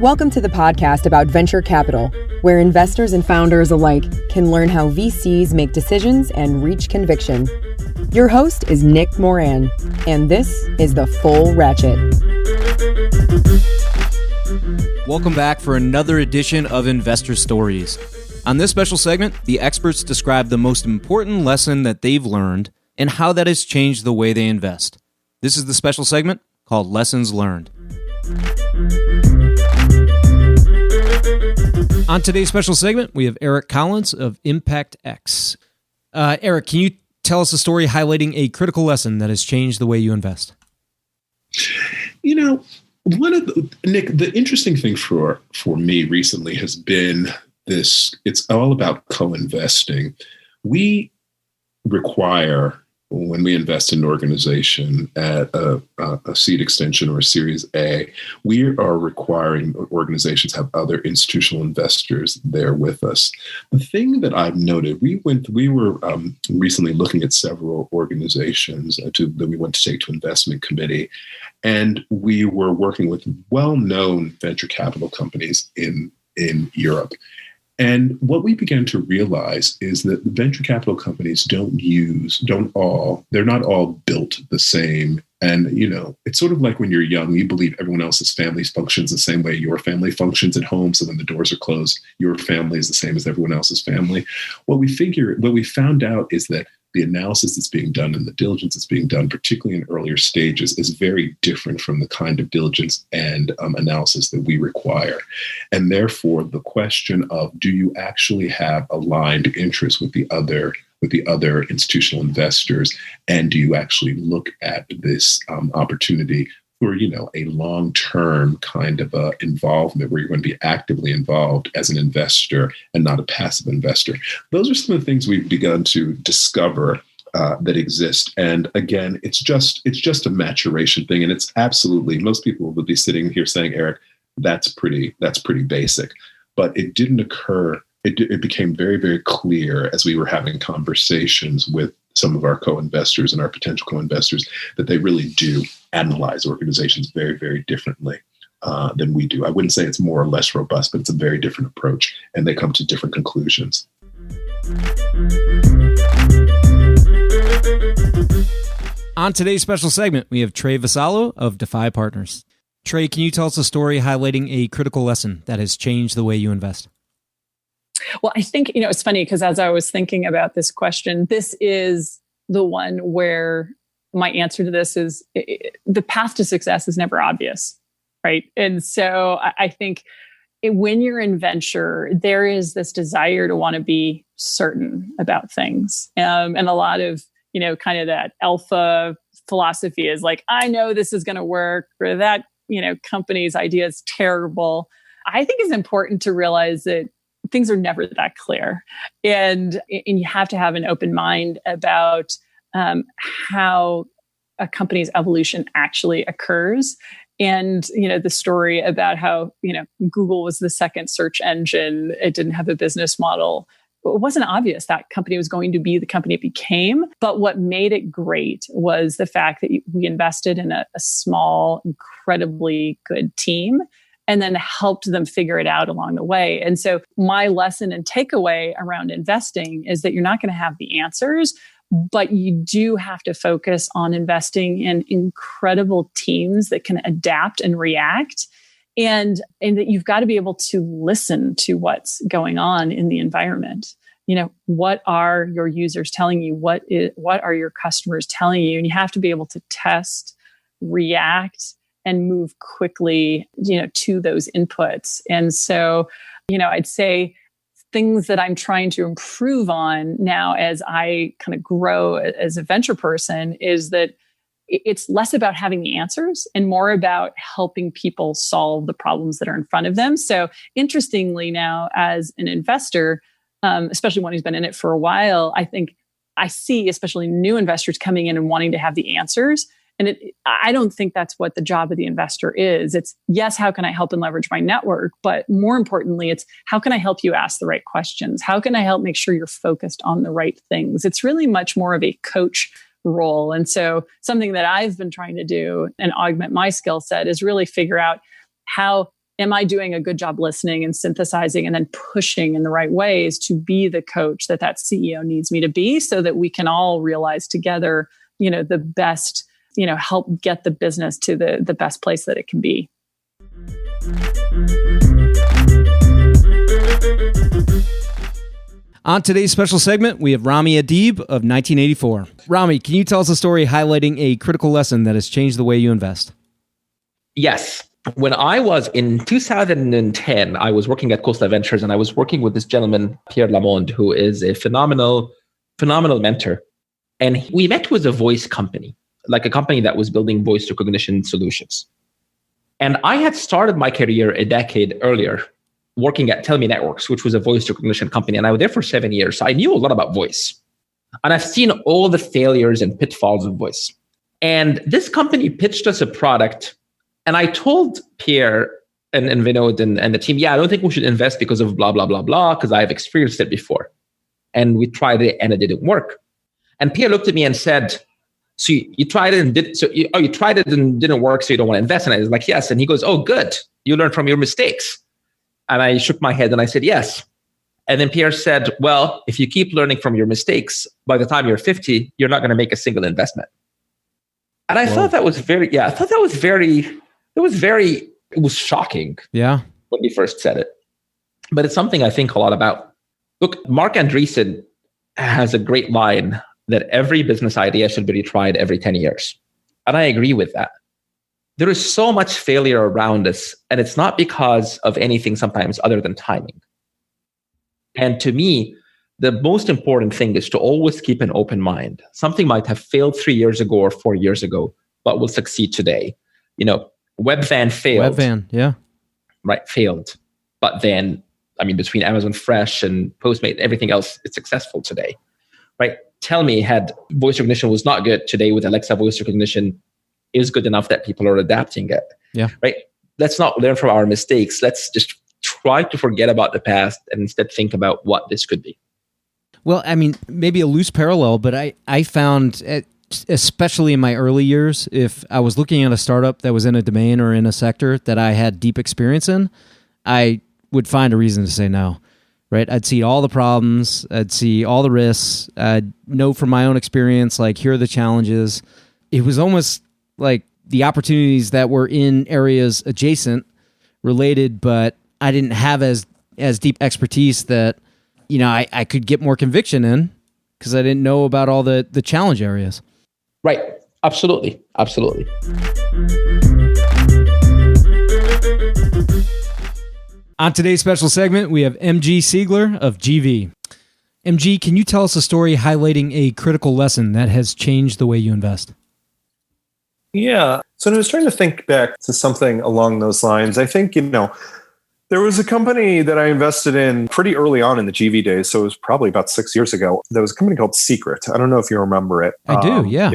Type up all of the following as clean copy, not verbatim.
Welcome to the podcast about venture capital, where investors and founders alike can learn how VCs make decisions and reach conviction. Your host is Nick Moran, and this is The Full Ratchet. Welcome back for another edition of Investor Stories. On this special segment, the experts describe the most important lesson that they've learned and how that has changed the way they invest. This is the special segment called Lessons Learned. On today's special segment, we have Eric Collins of Impact X. Eric, can you tell us a story highlighting a critical lesson that has changed the way you invest? You know, Nick, the interesting thing for me recently has been this. It's all about co-investing. We require, when we invest in an organization at a seed extension or a Series A, we are requiring organizations have other institutional investors there with us. The thing that I've noted, we were recently looking at several organizations that we went to take to investment committee, and we were working with well-known venture capital companies in Europe. And what we began to realize is that the venture capital companies they're not all built the same. And, you know, it's sort of like when you're young, you believe everyone else's family functions the same way your family functions at home. So when the doors are closed, your family is the same as everyone else's family. What we found out is that the analysis that's being done and the diligence that's being done, particularly in earlier stages, is very different from the kind of diligence and analysis that we require. And therefore, the question of, do you actually have aligned interests with the other institutional investors? And do you actually look at this opportunity for, you know, a long-term kind of involvement where you're going to be actively involved as an investor and not a passive investor? Those are some of the things we've begun to discover that exist. And again, it's just a maturation thing. And it's absolutely, most people would be sitting here saying, Eric, that's pretty basic. But it didn't occur. It became very, very clear as we were having conversations with some of our co-investors and our potential co-investors that they really do analyze organizations very, very differently than we do. I wouldn't say it's more or less robust, but it's a very different approach, and they come to different conclusions. On today's special segment, we have Trae Vassallo of Defy Partners. Trey, can you tell us a story highlighting a critical lesson that has changed the way you invest? Well, I think, you know, it's funny because as I was thinking about this question, this is the one where my answer to this is the path to success is never obvious, right? And so I think when you're in venture, there is this desire to want to be certain about things. And a lot of, you know, kind of that alpha philosophy is like, I know this is going to work, or that, you know, company's idea is terrible. I think it's important to realize that things are never that clear. And you have to have an open mind about how a company's evolution actually occurs. And, you know, the story about how, you know, Google was the second search engine, it didn't have a business model. It wasn't obvious that company was going to be the company it became. But what made it great was the fact that we invested in a small, incredibly good team, and then helped them figure it out along the way. And so my lesson and takeaway around investing is that you're not going to have the answers, but you do have to focus on investing in incredible teams that can adapt and react, and that you've got to be able to listen to what's going on in the environment. You know, what are your users telling you? What are your customers telling you? And you have to be able to test, react, and move quickly, you know, to those inputs. And so, you know, I'd say things that I'm trying to improve on now as I kind of grow as a venture person is that it's less about having the answers and more about helping people solve the problems that are in front of them. So interestingly now, as an investor, especially one who's been in it for a while, I think I see especially new investors coming in and wanting to have the answers. And I don't think that's what the job of the investor is. It's, yes, how can I help and leverage my network? But more importantly, it's how can I help you ask the right questions? How can I help make sure you're focused on the right things? It's really much more of a coach role. And so something that I've been trying to do and augment my skill set is really figure out how am I doing a good job listening and synthesizing and then pushing in the right ways to be the coach that CEO needs me to be, so that we can all realize together, the best, help get the business to the best place that it can be. On today's special segment, we have Ramy Adeeb of 1984. Ramy, can you tell us a story highlighting a critical lesson that has changed the way you invest? Yes. When I was in 2010, I was working at Coastal Ventures, and I was working with this gentleman, Pierre Lamond, who is a phenomenal mentor. And we met with a voice company, like a company that was building voice recognition solutions. And I had started my career a decade earlier working at Tell Me Networks, which was a voice recognition company. And I was there for 7 years. So I knew a lot about voice. And I've seen all the failures and pitfalls of voice. And this company pitched us a product. And I told Pierre and Vinod and the team, I don't think we should invest because of blah, blah, blah, blah, because I've experienced it before. And we tried it and it didn't work. And Pierre looked at me and said, so you tried it and you tried it and didn't work, so you don't want to invest in it? I was like, yes. And he goes, oh, good. You learn from your mistakes. And I shook my head and I said, yes. And then Pierre said, well, if you keep learning from your mistakes, by the time you're 50, you're not going to make a single investment. And I thought that was it was shocking. Yeah. When he first said it. But it's something I think a lot about. Look, Mark Andreessen has a great line that every business idea should be retried every 10 years. And I agree with that. There is so much failure around us, and it's not because of anything sometimes other than timing. And to me, the most important thing is to always keep an open mind. Something might have failed 3 years ago or 4 years ago, but will succeed today. Webvan failed. Webvan, yeah. Right, failed. But then, between Amazon Fresh and Postmate, everything else is successful today. Right? Tell Me had voice recognition was not good. Today with Alexa voice recognition is good enough that people are adapting it. Yeah. Right? Let's not learn from our mistakes. Let's just try to forget about the past and instead think about what this could be. Well, maybe a loose parallel, but I found, especially in my early years, if I was looking at a startup that was in a domain or in a sector that I had deep experience in, I would find a reason to say no. Right? I'd see all the problems. I'd see all the risks. I'd know from my own experience, like, here are the challenges. It was almost like the opportunities that were in areas adjacent, related, but I didn't have as deep expertise that, I could get more conviction in because I didn't know about all the challenge areas. Right. Absolutely. Absolutely. On today's special segment, we have MG Siegler of GV. MG, can you tell us a story highlighting a critical lesson that has changed the way you invest? Yeah. So I was trying to think back to something along those lines. I think, there was a company that I invested in pretty early on in the GV days. So it was probably about 6 years ago. There was a company called Secret. I don't know if you remember it. I do, yeah.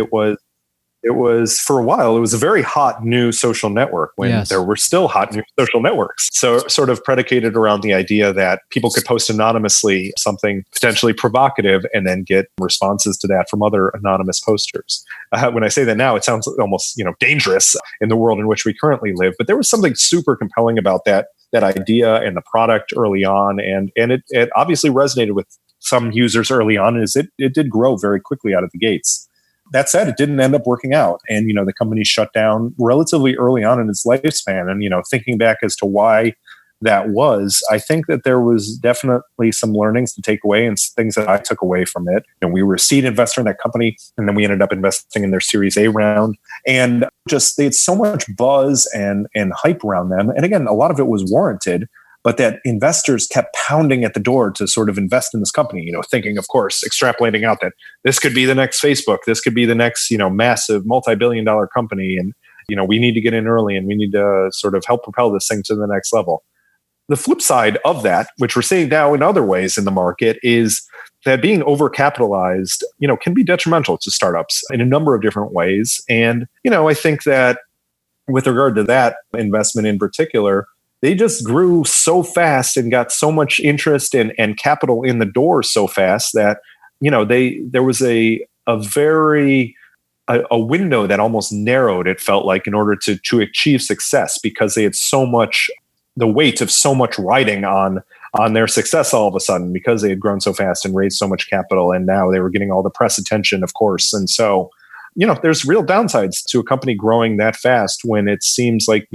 It was for a while, it was a very hot new social network when there were still hot new social networks. So sort of predicated around the idea that people could post anonymously something potentially provocative and then get responses to that from other anonymous posters. When I say that now, it sounds almost dangerous in the world in which we currently live. But there was something super compelling about that idea and the product early on. And it obviously resonated with some users early on, as it did grow very quickly out of the gates. That said, it didn't end up working out. And, the company shut down relatively early on in its lifespan. And, thinking back as to why that was, I think that there was definitely some learnings to take away and things that I took away from it. We were a seed investor in that company, and then we ended up investing in their Series A round. And just they had so much buzz and hype around them. And again, a lot of it was warranted, but that investors kept pounding at the door to sort of invest in this company, thinking, of course, extrapolating out that this could be the next Facebook, this could be the next, massive multi-billion-dollar company. And, we need to get in early and we need to sort of help propel this thing to the next level. The flip side of that, which we're seeing now in other ways in the market, is that being overcapitalized, can be detrimental to startups in a number of different ways. And, I think that with regard to that investment in particular, they just grew so fast and got so much interest and capital in the door so fast that, there was a very a window that almost narrowed, it felt like, in order to achieve success, because they had so much, the weight of so much riding on their success all of a sudden, because they had grown so fast and raised so much capital, and now they were getting all the press attention, of course. And so, there's real downsides to a company growing that fast, when it seems like,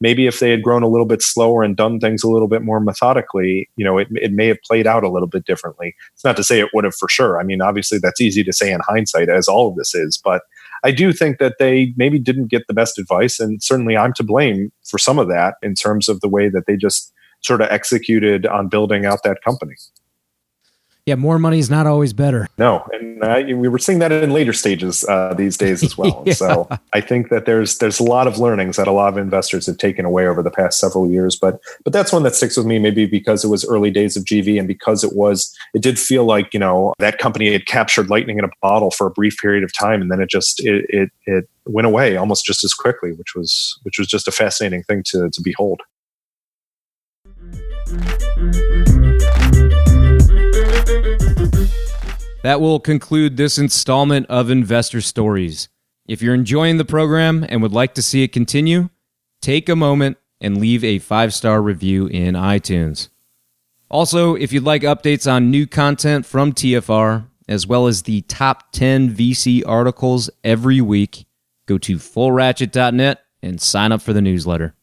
maybe if they had grown a little bit slower and done things a little bit more methodically, it may have played out a little bit differently. It's not to say it would have for sure. I mean, obviously that's easy to say in hindsight, as all of this is, but I do think that they maybe didn't get the best advice. And certainly I'm to blame for some of that, in terms of the way that they just sort of executed on building out that company. Yeah, more money is not always better. No, and we were seeing that in later stages these days as well. Yeah. So I think that there's a lot of learnings that a lot of investors have taken away over the past several years. But that's one that sticks with me, maybe because it was early days of GV, and because it did feel like, that company had captured lightning in a bottle for a brief period of time, and then it went away almost just as quickly, which was just a fascinating thing to behold. That will conclude this installment of Investor Stories. If you're enjoying the program and would like to see it continue, take a moment and leave a 5-star review in iTunes. Also, if you'd like updates on new content from TFR, as well as the top 10 VC articles every week, go to fullratchet.net and sign up for the newsletter.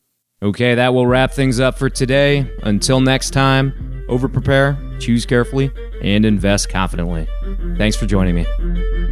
Okay, that will wrap things up for today. Until next time, over-prepare, choose carefully, and invest confidently. Thanks for joining me.